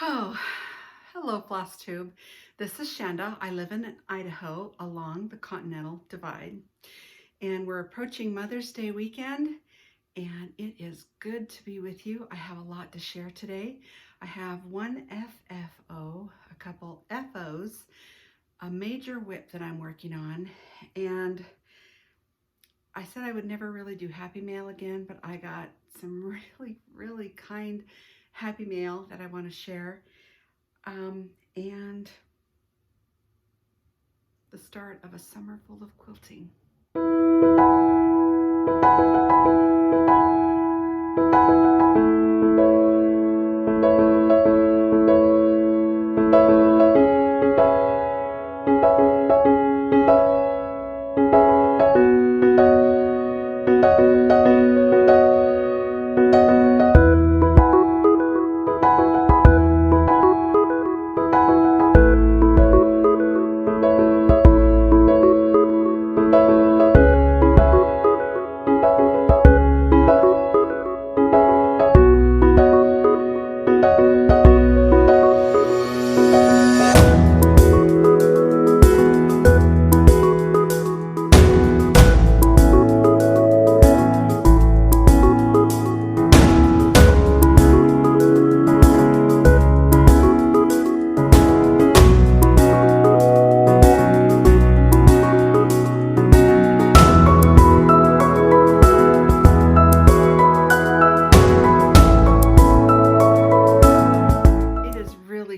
Oh, hello, FlossTube. This is Shanda. I live in Idaho along the Continental Divide, and we're approaching Mother's Day weekend, and it is good to be with you. I have a lot to share today. I have one FFO, a couple FOs, a major whip that I'm working on, and I said I would never really do Happy Mail again, but I got some really kind Happy Mail that I want to share. And the start of a summer full of quilting.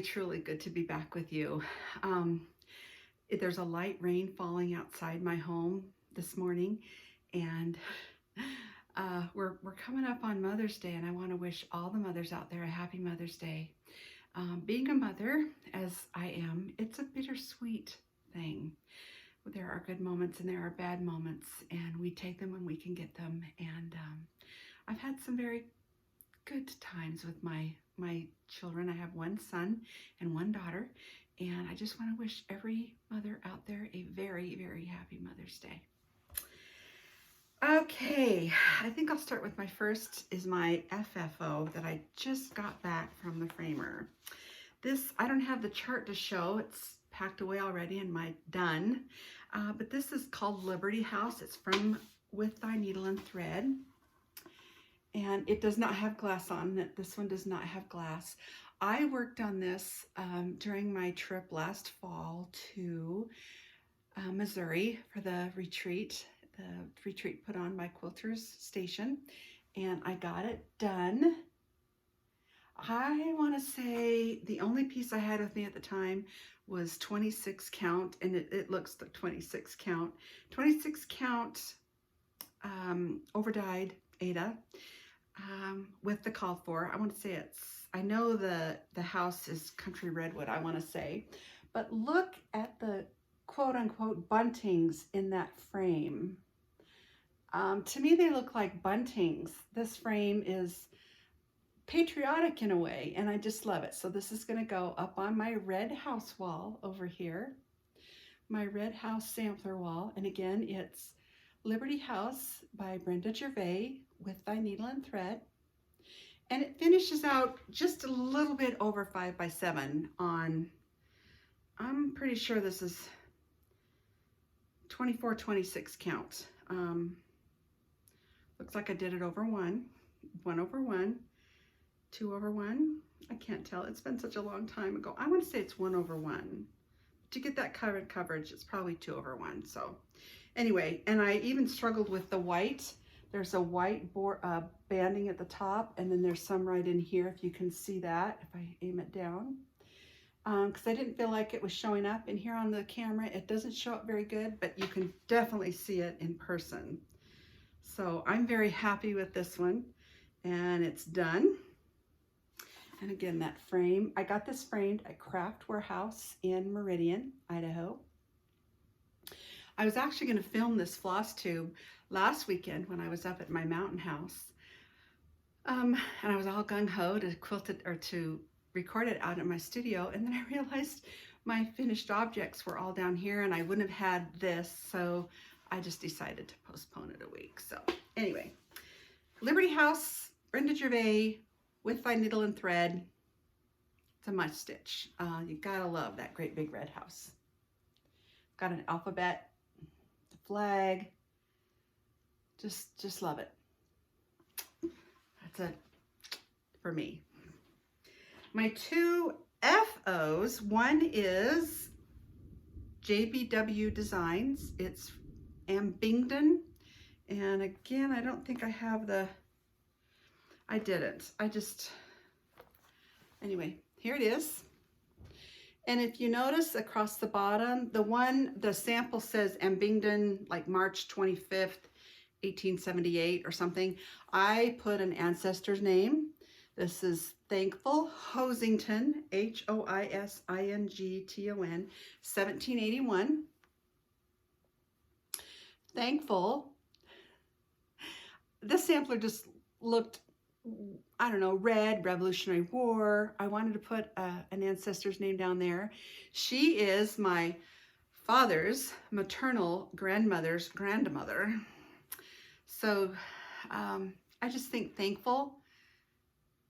Truly good to be back with you. There's a light rain falling outside my home this morning, and we're coming up on Mother's Day, and I want to wish all the mothers out there a happy Mother's Day. Being a mother, as I am, it's a bittersweet thing. There are good moments and there are bad moments, and we take them when we can get them. And I've had some very good times with my children. I have one son and one daughter, and I just want to wish every mother out there a very happy Mother's Day. Okay, I think I'll start with my first is my FFO that I just got back from the framer. This, I don't have the chart to show. It's packed away already in my done, but this is called Liberty House. It's from With Thy Needle and Thread. And it does not have glass on it. This one does not have glass. I worked on this during my trip last fall to Missouri for the retreat put on by Quilters Station, and I got it done. I want to say the only piece I had with me at the time was 26 count, and it looks like 26 count. 26 count overdyed Ada. With the call for, I want to say I know the house is country redwood, I want to say, but look at the quote unquote buntings in that frame. To me, they look like buntings. This frame is patriotic in a way, and I just love it. So this is going to go up on my red house wall over here, my red house sampler wall. And again, it's Liberty House by Brenda Gervais, With Thy Needle and Thread. And it finishes out just a little bit over 5 by 7 on, I'm pretty sure this is 24, 26 count. Looks like I did it over 1 over 1, 2 over 1. I can't tell. It's been such a long time ago. I want to say it's 1 over 1. To get that coverage, it's probably 2 over 1. So anyway, and I even struggled with the white. There's a white banding at the top, and then there's some right in here, if you can see that, if I aim it down. Because I didn't feel like it was showing up in here on the camera. It doesn't show up very good, but you can definitely see it in person. So I'm very happy with this one, and it's done. And again, that frame, I got this framed at Craft Warehouse in Meridian, Idaho. I was actually going to film this FlossTube last weekend when I was up at my mountain house. And I was all gung-ho to quilt it or to record it out in my studio. And then I realized my finished objects were all down here and I wouldn't have had this. So I just decided to postpone it a week. So anyway, Liberty House, Brenda Gervais, With Thy Needle and Thread. It's a must stitch. You gotta love that great big red house. Got an alphabet, the flag. Just love it. That's it for me. My two FOs, one is JBW Designs. It's Ambingdon. And again, I don't think I have I didn't. Anyway, here it is. And if you notice across the bottom, the sample says Ambingdon, like March 25th, 1878 or something. I put an ancestor's name. This is Thankful Hosington, Hoisington, 1781. Thankful. This sampler just looked, I don't know, red, Revolutionary War. I wanted to put an ancestor's name down there. She is my father's maternal grandmother's grandmother. So I just think Thankful,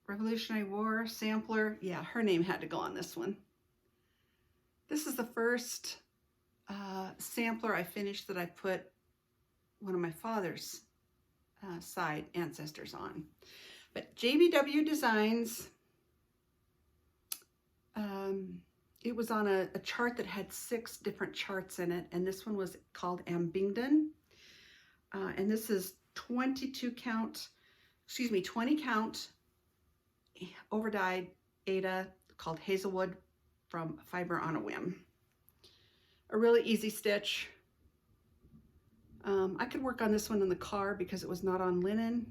Revolutionary War, sampler. Yeah, her name had to go on this one. This is the first sampler I finished that I put one of my father's side ancestors on. But JBW Designs, it was on a chart that had 6 different charts in it, and this one was called Ambingdon. And this is 20 count overdyed Ada called Hazelwood from Fiber on a Whim. A really easy stitch. I could work on this one in the car because it was not on linen.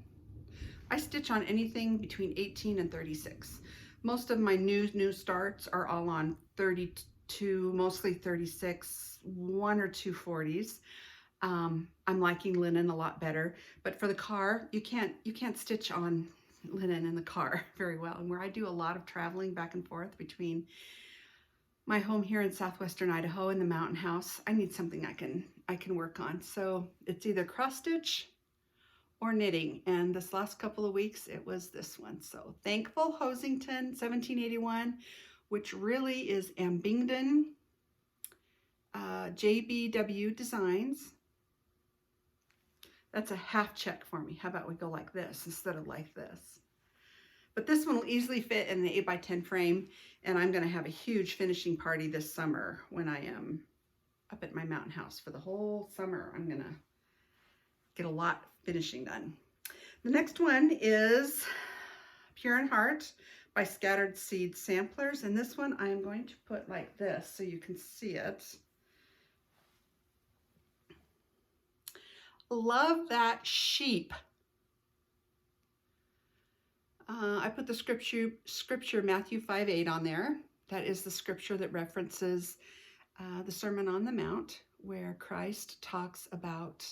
I stitch on anything between 18 and 36. Most of my new starts are all on 32, mostly 36, 1 or 2 40s. I'm liking linen a lot better, but for the car, you can't stitch on linen in the car very well. And where I do a lot of traveling back and forth between my home here in southwestern Idaho and the mountain house, I need something I can work on. So it's either cross stitch or knitting. And this last couple of weeks, it was this one. So Thankful Hosington, 1781, which really is Ambingdon, JBW Designs. That's a half check for me. How about we go like this instead of like this? But this one will easily fit in the 8x10 frame, and I'm going to have a huge finishing party this summer when I am up at my mountain house for the whole summer. I'm going to get a lot finishing done. The next one is Pure in Heart by Scattered Seed Samplers, and this one I am going to put like this so you can see it. Love that sheep. I put the scripture Matthew 5:8 on there. That is the scripture that references the Sermon on the Mount, where Christ talks about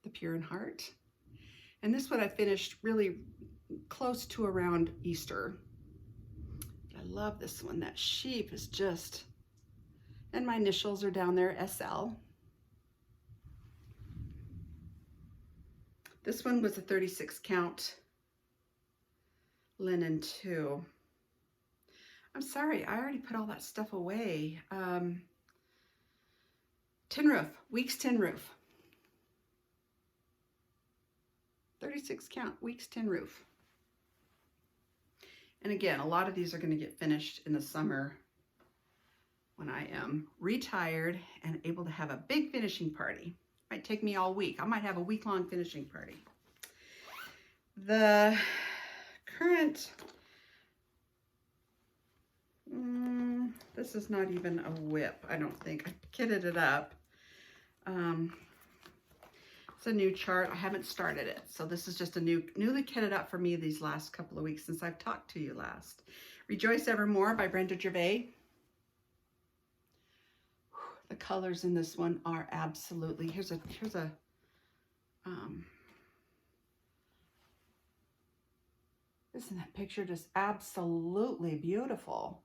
the pure in heart. And this one I finished really close to around Easter. I love this one. That sheep is just, and my initials are down there, SL. This one was a 36 count linen too. I'm sorry, I already put all that stuff away. Tin roof, Weeks tin roof. 36 count Weeks tin roof. And again, a lot of these are going to get finished in the summer when I am retired and able to have a big finishing party. Might take me all week. I might have a week-long finishing party. The current, this is not even a whip, I don't think. I kitted it up. It's a new chart. I haven't started it. So this is just a newly kitted up for me these last couple of weeks since I've talked to you last. Rejoice Evermore by Brenda Gervais. The colors in this one are absolutely, here's a isn't that picture just absolutely beautiful?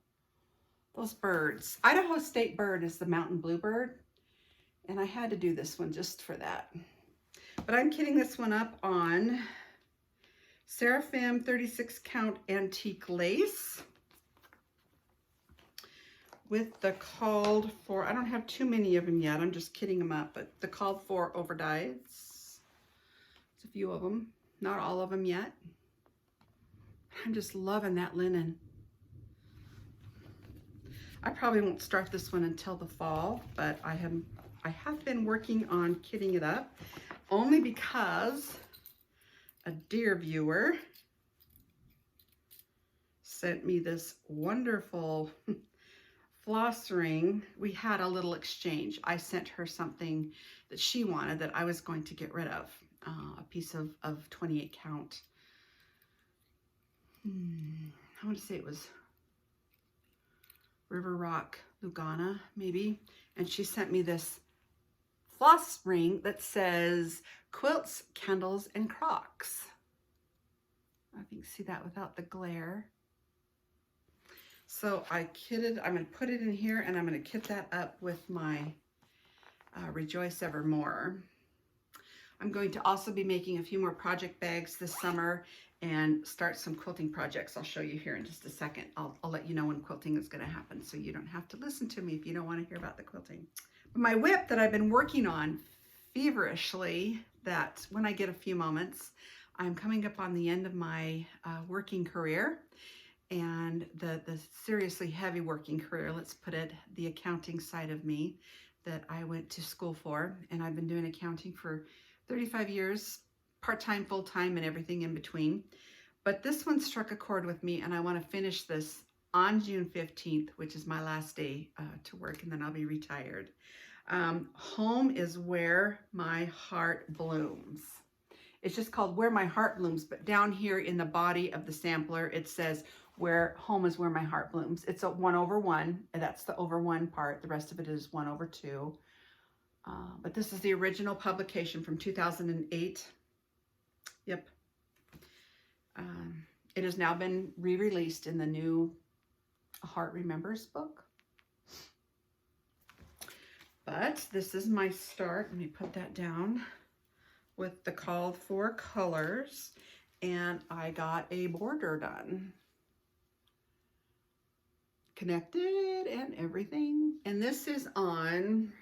Those birds. Idaho State bird is the mountain bluebird, and I had to do this one just for that. But I'm kitting this one up on Seraphim 36 count antique lace. with the called for, I don't have too many of them yet. I'm just kitting them up, but the called for over dyes. There's a few of them, not all of them yet. I'm just loving that linen. I probably won't start this one until the fall, but I have been working on kitting it up only because a dear viewer sent me this wonderful floss ring. We had a little exchange. I sent her something that she wanted that I was going to get rid of, a piece of 28 count. I want to say it was River Rock, Lugana, maybe. And she sent me this floss ring that says quilts, candles, and Crocs. I think see that without the glare. So I'm going to put it in here and I'm going to kit that up with my Rejoice Evermore. I'm going to also be making a few more project bags this summer and start some quilting projects. I'll show you here in just a second. I'll let you know when quilting is going to happen, so you don't have to listen to me if you don't want to hear about the quilting. My whip that I've been working on feverishly, that when I get a few moments, I'm coming up on the end of my working career, and the seriously heavy working career, let's put it, the accounting side of me that I went to school for, and I've been doing accounting for 35 years, part-time, full-time, and everything in between. But this one struck a chord with me, and I want to finish this on June 15th, which is my last day to work, and then I'll be retired. Home is where my heart blooms. It's just called Where My Heart Blooms, but down here in the body of the sampler, it says where home is where my heart blooms. It's a 1/1, and that's the over 1 part. The rest of it is 1/2. But this is the original publication from 2008. Yep. It has now been re-released in the new Heart Remembers book. But this is my start. Let me put that down with the called for colors. And I got a border done. Connected and everything. And this is on,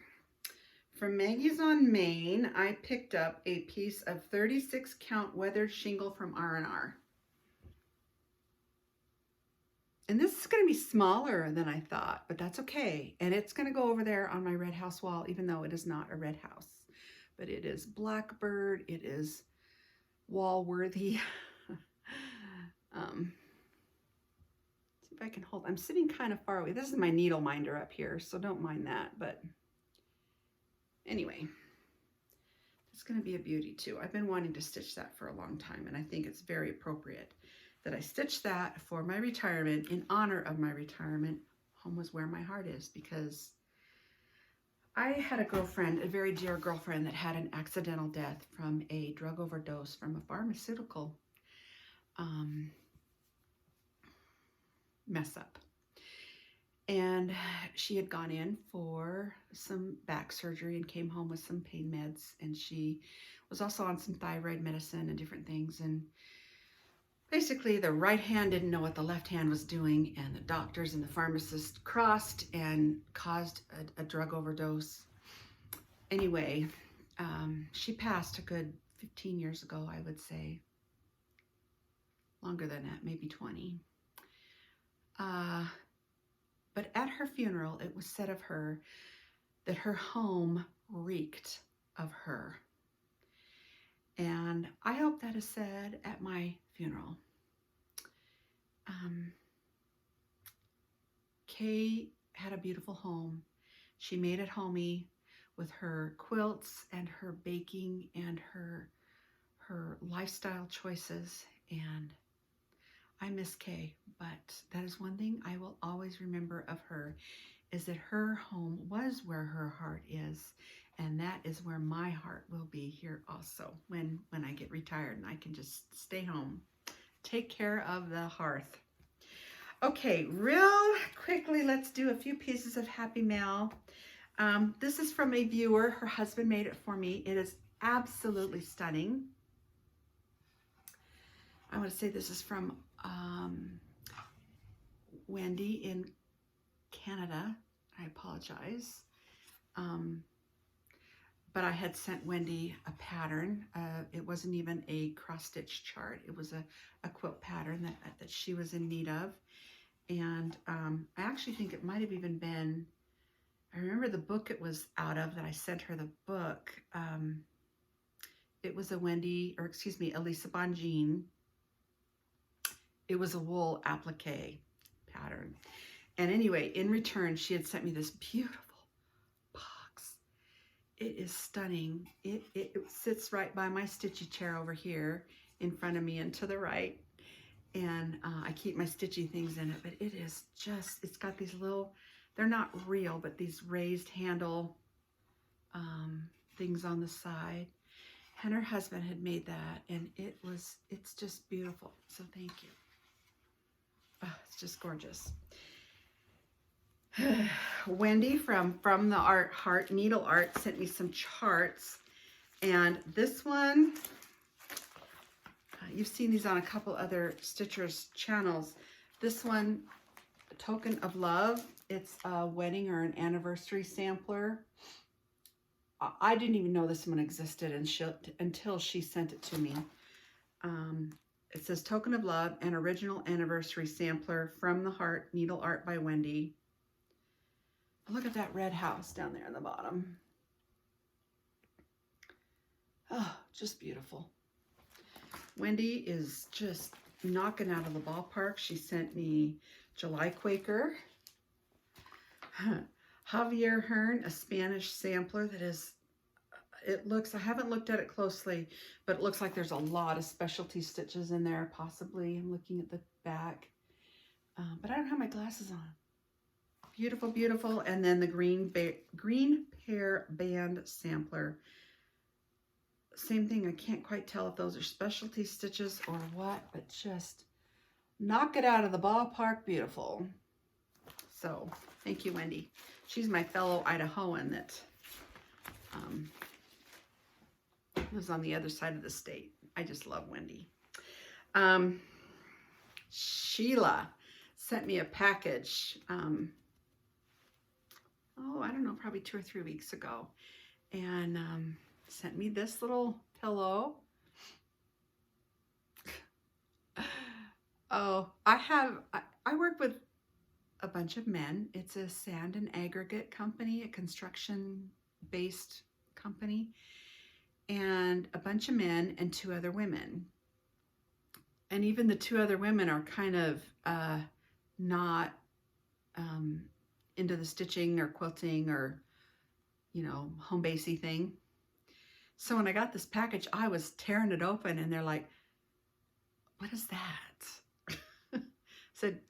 from Maggie's on Maine, I picked up a piece of 36 count weathered shingle from R&R. And this is going to be smaller than I thought, but that's okay. And it's going to go over there on my red house wall, even though it is not a red house. But it is blackbird, it is wall worthy. See if I can hold, I'm sitting kind of far away. This is my needle minder up here, so don't mind that. But anyway, it's going to be a beauty too. I've been wanting to stitch that for a long time, and I think it's very appropriate that I stitch that for my retirement, in honor of my retirement. Home was where my heart is, because I had a girlfriend, a very dear girlfriend, that had an accidental death from a drug overdose from a pharmaceutical mess up. And she had gone in for some back surgery and came home with some pain meds. And she was also on some thyroid medicine and different things. And basically the right hand didn't know what the left hand was doing. And the doctors and the pharmacist crossed and caused a drug overdose. Anyway, she passed a good 15 years ago, I would say. Longer than that, maybe 20. But at her funeral, it was said of her that her home reeked of her. And I hope that is said at my funeral. Kay had a beautiful home. She made it homey with her quilts and her baking and her lifestyle choices. And I miss Kay, but that is one thing I will always remember of her, is that her home was where her heart is, and that is where my heart will be here also when I get retired and I can just stay home, take care of the hearth. Okay, real quickly, let's do a few pieces of happy mail. This is from a viewer. Her husband made it for me. It is absolutely stunning. I want to say this is from Wendy in Canada. I apologize. But I had sent Wendy a pattern. It wasn't even a cross-stitch chart. It was a quilt pattern that she was in need of. And I actually think it might have even been, I remember the book it was out of that I sent her the book. It was a Elisa Bonjean. It was a wool applique pattern. And anyway, in return, she had sent me this beautiful box. It is stunning. It sits right by my stitchy chair over here in front of me and to the right. And I keep my stitchy things in it, but it is just, it's got these little, they're not real, but these raised handle things on the side. And her husband had made that, and it's just beautiful. So thank you. Oh, it's just gorgeous. Wendy from the Heart Needle Art sent me some charts, and this one, you've seen these on a couple other Stitchers channels. This one, Token of Love, it's a wedding or an anniversary sampler. I didn't even know this one existed until she sent it to me. It says Token of Love, an original anniversary sampler from the Heart Needle Art by Wendy. Look at that red house down there in the bottom. Oh, just beautiful. Wendy is just knocking out of the ballpark. She sent me July Quaker, Javier Hearn, a Spanish sampler that is, it looks, I haven't looked at it closely, but it looks like there's a lot of specialty stitches in there, possibly. I'm looking at the back, but I don't have my glasses on. Beautiful, beautiful. And then the green pear band sampler. Same thing, I can't quite tell if those are specialty stitches or what, but just knock it out of the ballpark, beautiful. So thank you, Wendy. She's my fellow Idahoan that lives on the other side of the state. I just love Wendy. Sheila sent me a package, oh, I don't know, probably 2 or 3 weeks ago, and sent me this little pillow. Oh, I work with a bunch of men. It's a sand and aggregate company, a construction-based company, and a bunch of men and 2 other women. And even the 2 other women are kind of not into the stitching or quilting or, you know, home basey thing. So when I got this package, I was tearing it open, and they're like, "What is that?" Said,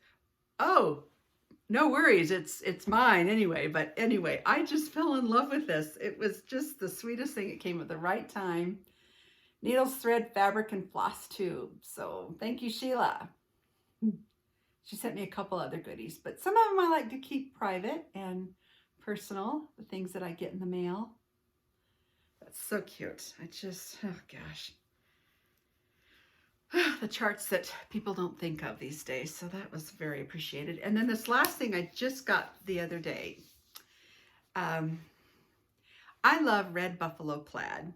"Oh, no worries, it's mine anyway." But anyway, I just fell in love with this. It was just the sweetest thing. It came at the right time. Needles, thread, fabric, and floss tube. So thank you, Sheila. She sent me a couple other goodies, but some of them I like to keep private and personal, the things that I get in the mail. That's so cute. I just, oh gosh. The charts that people don't think of these days. So that was very appreciated. And then this last thing I just got the other day. I love red buffalo plaid.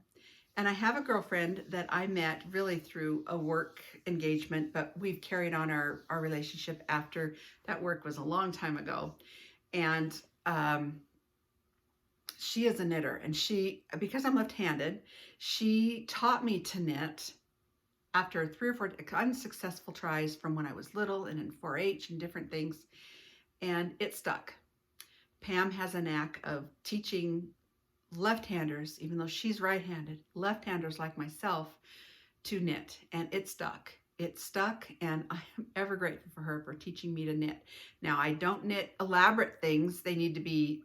And I have a girlfriend that I met really through a work engagement, but we've carried on our relationship after that work was a long time ago. And she is a knitter, and because I'm left-handed, she taught me to knit after 3 or 4 unsuccessful tries from when I was little and in 4-H and different things, and it stuck. Pam has a knack of teaching left-handers, even though she's right-handed, left-handers like myself, to knit, and it stuck. It stuck, and I am ever grateful for her for teaching me to knit. Now, I don't knit elaborate things. They need to be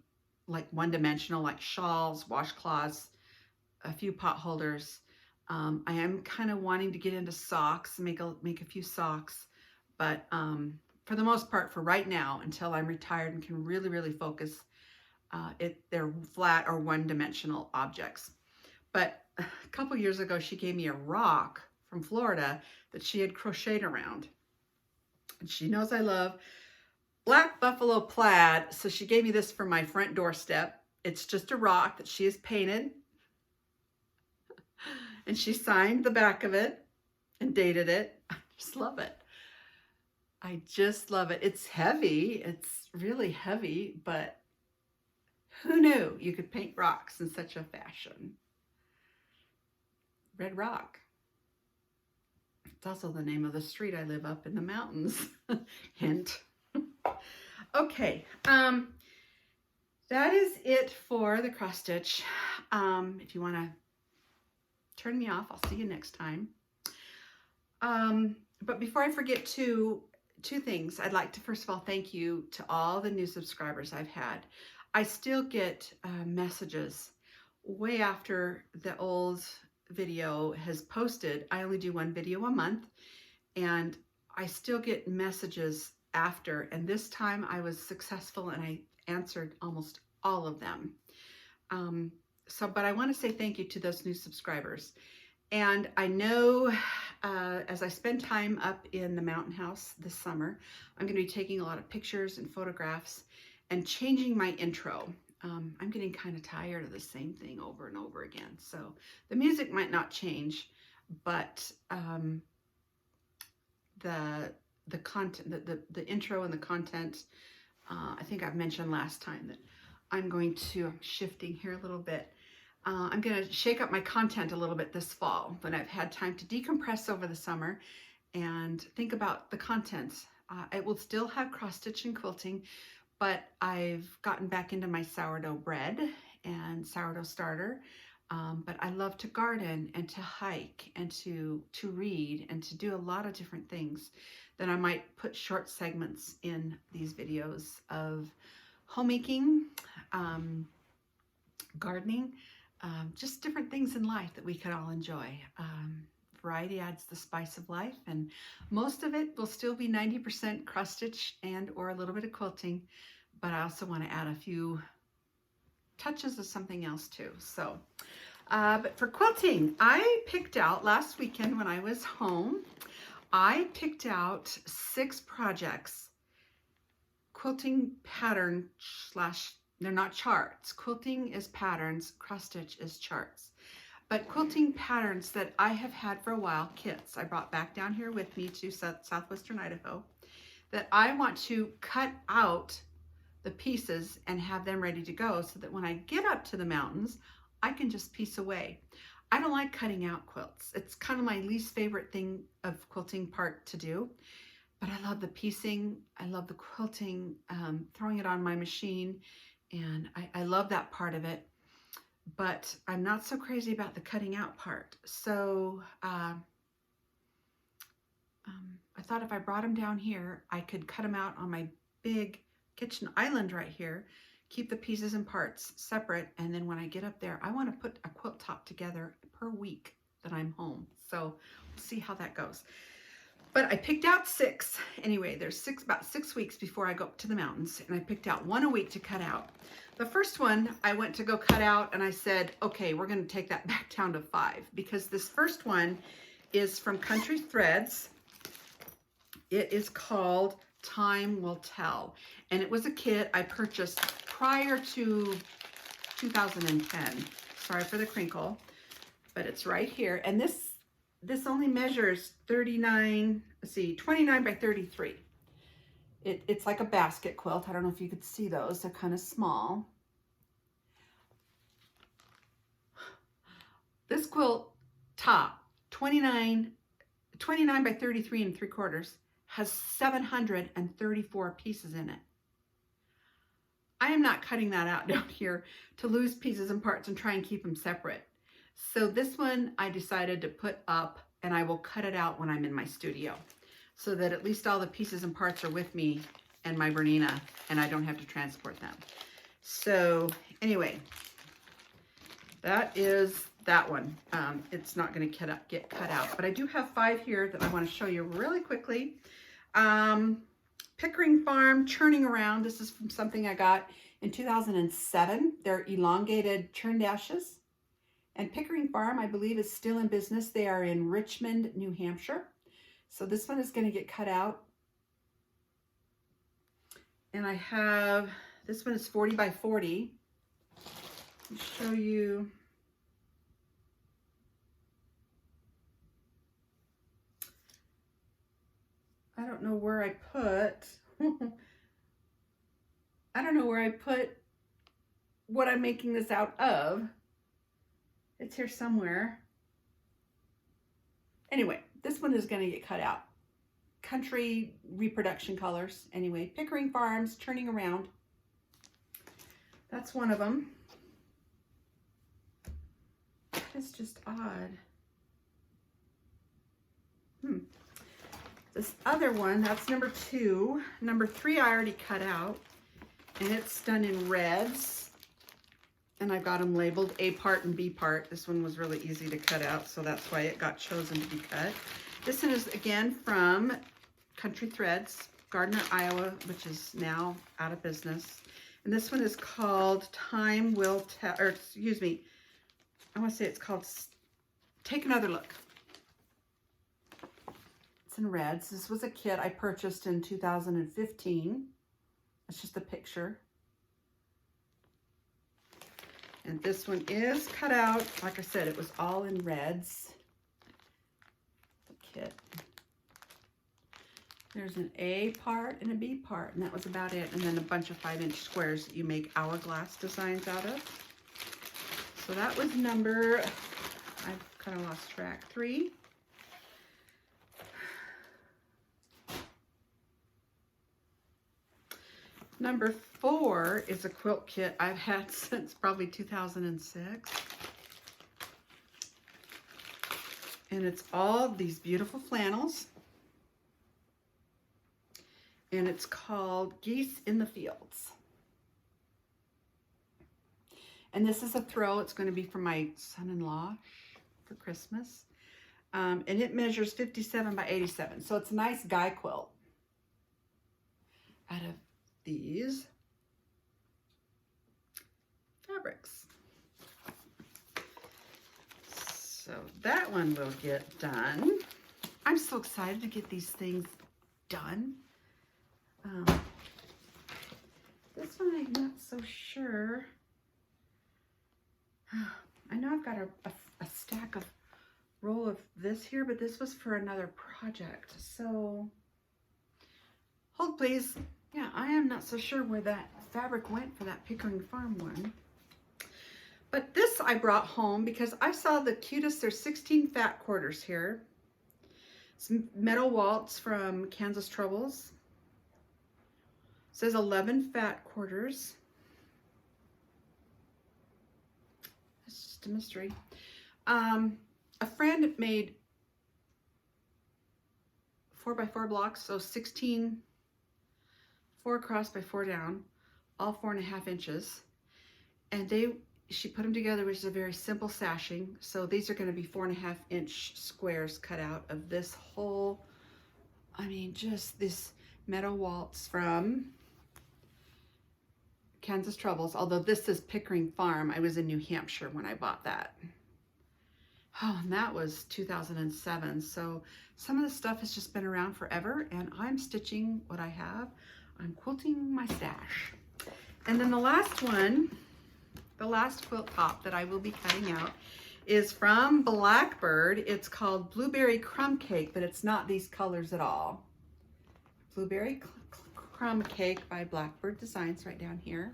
like one-dimensional, like shawls, washcloths, a few pot holders. I am kind of wanting to get into socks, make a few socks, but for the most part, for right now, until I'm retired and can really, really focus, they're flat or one-dimensional objects. But a couple years ago, she gave me a rock from Florida that she had crocheted around. And she knows I love black buffalo plaid. So she gave me this for my front doorstep. It's just a rock that she has painted. And she signed the back of it and dated it. I just love it. I just love it. It's heavy. It's really heavy, but who knew you could paint rocks in such a fashion? Red Rock. It's also the name of the street I live up in the mountains. Hint. Okay. That is it for the cross stitch. If you want to turn me off, I'll see you next time. But before I forget two things, I'd like to first of all thank you to all the new subscribers I've had. I still get messages way after the old video has posted. I only do one video a month, and I still get messages after, and this time I was successful and I answered almost all of them. But I want to say thank you to those new subscribers. And I know as I spend time up in the mountain house this summer, I'm going to be taking a lot of pictures and photographs and changing my intro. I'm getting kind of tired of the same thing over and over again. So the music might not change, but the content, the intro and the content, I think I've mentioned last time that I'm shifting here a little bit. I'm going to shake up my content a little bit this fall when I've had time to decompress over the summer and think about the content. It will still have cross stitch and quilting, but I've gotten back into my sourdough bread and sourdough starter. But I love to garden and to hike and to read and to do a lot of different things. Then I might put short segments in these videos of homemaking, gardening, just different things in life that we could all enjoy. Variety adds the spice of life, and most of it will still be 90% cross stitch and or a little bit of quilting, but I also want to add a few touches of something else too. So, but for quilting, I picked out last weekend when I was home, I picked out 6 projects, quilting pattern / they're not charts. Quilting is patterns, cross stitch is charts. But quilting patterns that I have had for a while, kits I brought back down here with me to southwestern Idaho, that I want to cut out the pieces and have them ready to go so that when I get up to the mountains, I can just piece away. I don't like cutting out quilts. It's kind of my least favorite thing of quilting part to do, but I love the piecing. I love the quilting, throwing it on my machine, and I love that part of it. But I'm not so crazy about the cutting out part. So I thought if I brought them down here, I could cut them out on my big kitchen island right here, keep the pieces and parts separate, and then when I get up there, I want to put a quilt top together per week that I'm home. So we'll see how that goes. But I picked out 6. Anyway, there's about 6 weeks before I go up to the mountains, and I picked out 1 a week to cut out. The first one I went to go cut out, and I said, okay, we're going to take that back down to 5, because this first one is from Country Threads. It is called Time Will Tell, and it was a kit I purchased prior to 2010. Sorry for the crinkle, but it's right here, and this only measures 29 by 33. It's like a basket quilt. I don't know if you could see those. They're kind of small. This quilt top, 29 by 33 3/4, has 734 pieces in it. I am not cutting that out down here to lose pieces and parts and try and keep them separate. So this one I decided to put up, and I will cut it out when I'm in my studio so that at least all the pieces and parts are with me and my Bernina, and I don't have to transport them. So anyway, that is that one. It's not going to get cut out, but I do have 5 here that I want to show you really quickly. Pickering Farm Churning Around. This is from something I got in 2007. They're elongated churn dashes. And Pickering Farm, I believe, is still in business. They are in Richmond, New Hampshire. So this one is going to get cut out. And I have, this one is 40 by 40. I'll show you. I don't know where I put, I don't know where I put what I'm making this out of. It's here somewhere. Anyway, this one is going to get cut out. Country reproduction colors. Anyway, Pickering Farms, Turning Around. That's one of them. It's just odd. This other one, that's number 2. Number 3 I already cut out, and it's done in reds. And I've got them labeled A part and B part. This one was really easy to cut out, so that's why it got chosen to be cut. This one is again from Country Threads, Gardner, Iowa, which is now out of business. And this one is called Time Will Tell, or excuse me, I want to say it's called Take Another Look. It's in reds. This was a kit I purchased in 2015. It's just a picture. And this one is cut out. Like I said, it was all in reds. The kit. There's an A part and a B part, and that was about it. And then a bunch of 5-inch squares that you make hourglass designs out of. So that was number, I've kind of lost track, 3. Number 4 is a quilt kit I've had since probably 2006. And it's all these beautiful flannels. And it's called Geese in the Fields. And this is a throw. It's going to be for my son-in-law for Christmas. And it measures 57 by 87. So it's a nice guy quilt out of these fabrics. So that one will get done. I'm so excited to get these things done. This one I'm not so sure. I know I've got a stack of roll of this here, but this was for another project. So hold please. Yeah, I am not so sure where that fabric went for that Pickering Farm one. But this I brought home because I saw the cutest, there's 16 fat quarters here. Some metal waltz from Kansas Troubles. It says 11 fat quarters. It's just a mystery. A friend made 4x4 blocks, so 16 4 across by 4 down, all 4.5 inches. And she put them together, which is a very simple sashing. So these are going to be 4.5 inch squares cut out of this whole, I mean, just this metal waltz from Kansas Troubles. Although this is Pickering Farm. I was in New Hampshire when I bought that. Oh, and that was 2007. So some of the stuff has just been around forever, and I'm stitching what I have. I'm quilting my stash. And then the last one, the last quilt top that I will be cutting out is from Blackbird. It's called Blueberry Crumb Cake, but it's not these colors at all. Blueberry Crumb Cake by Blackbird Designs right down here.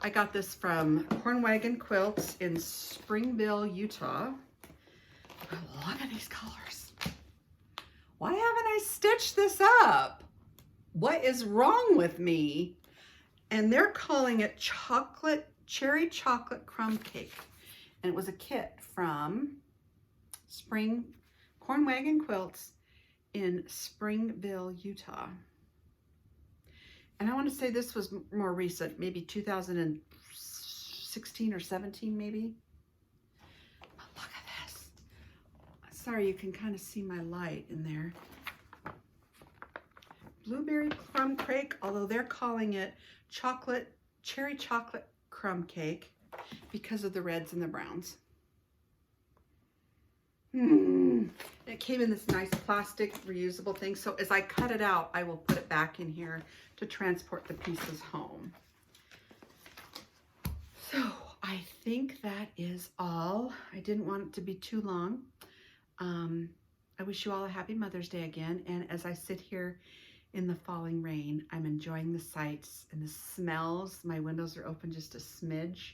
I got this from Hornwagon Quilts in Springville, Utah. Look at these colors. Why haven't I stitched this up? What is wrong with me? And they're calling it cherry chocolate crumb cake. And it was a kit from Hornwagon Quilts in Springville, Utah. And I want to say this was more recent, maybe 2016 or 17 maybe. But look at this. Sorry, you can kind of see my light in there. Blueberry crumb cake, although they're calling it cherry chocolate crumb cake because of the reds and the browns. It came in this nice plastic reusable thing. So as I cut it out, I will put it back in here to transport the pieces home. So I think that is all. I didn't want it to be too long. I wish you all a happy Mother's Day again. And as I sit here in the falling rain, I'm enjoying the sights and the smells. My windows are open just a smidge.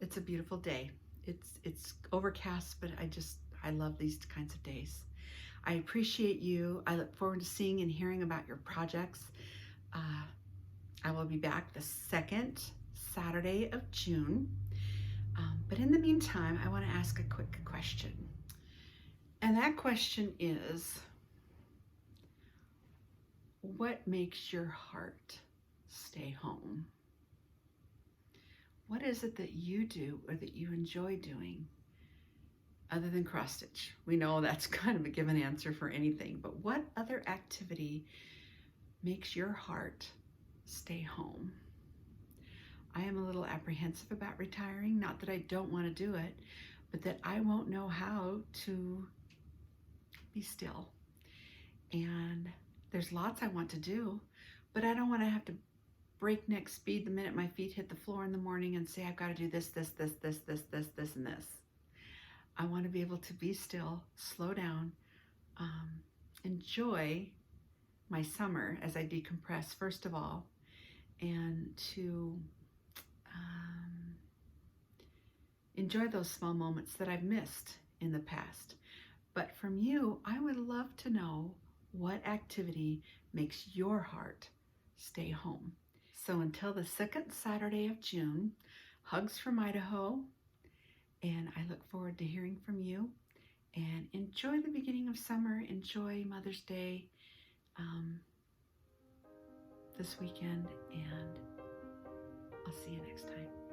It's a beautiful day. It's overcast, but I love these kinds of days. I appreciate you. I look forward to seeing and hearing about your projects. I will be back the second Saturday of June. But in the meantime, I want to ask a quick question. And that question is, what makes your heart stay home? What is it that you do or that you enjoy doing other than cross stitch? We know that's kind of a given answer for anything, but what other activity makes your heart stay home? I am a little apprehensive about retiring. Not that I don't want to do it, but that I won't know how to be still. And there's lots I want to do, but I don't want to have to breakneck speed the minute my feet hit the floor in the morning and say, I've got to do this, and this. I want to be able to be still, slow down, enjoy my summer as I decompress, first of all, and to enjoy those small moments that I've missed in the past. But from you, I would love to know what activity makes your heart stay home. So until the second Saturday of June, hugs from Idaho, and I look forward to hearing from you. And enjoy the beginning of summer. Enjoy Mother's Day this weekend, and I'll see you next time.